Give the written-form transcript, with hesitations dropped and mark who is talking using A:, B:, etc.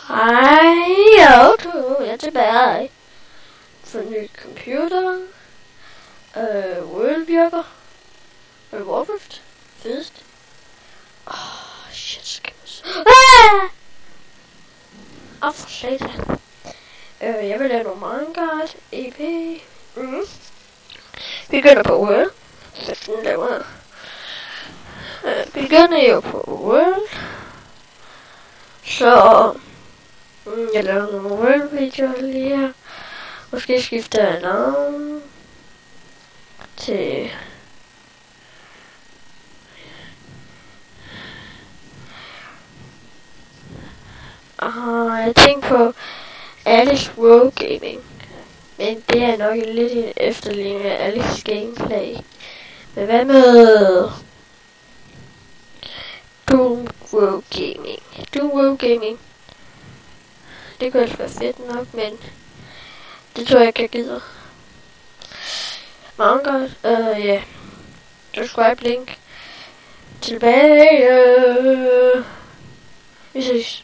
A: Hej, og nu er jeg tilbage. For en ny computer. World virker. Warcraft. Fedest. Shit, skal man så. For satan. Jeg vil lave nogle manga, EP. Vi begynder på World. Sådan laver jeg. Begynder jo på World. Så jeg laver nogle World-videoer lige her. Måske skifter jeg navn til jeg tænker på Alice Rogue Gaming. Men det er nok lidt en efterligning af Alice Gameplay. Men hvad med Doom Rogue Gaming? Doom Rogue Gaming. Det kunne altså være fedt nok, men det tror jeg ikke, jeg gider. Meget godt. Ja. Subscribe link. Tilbage. Vi ses.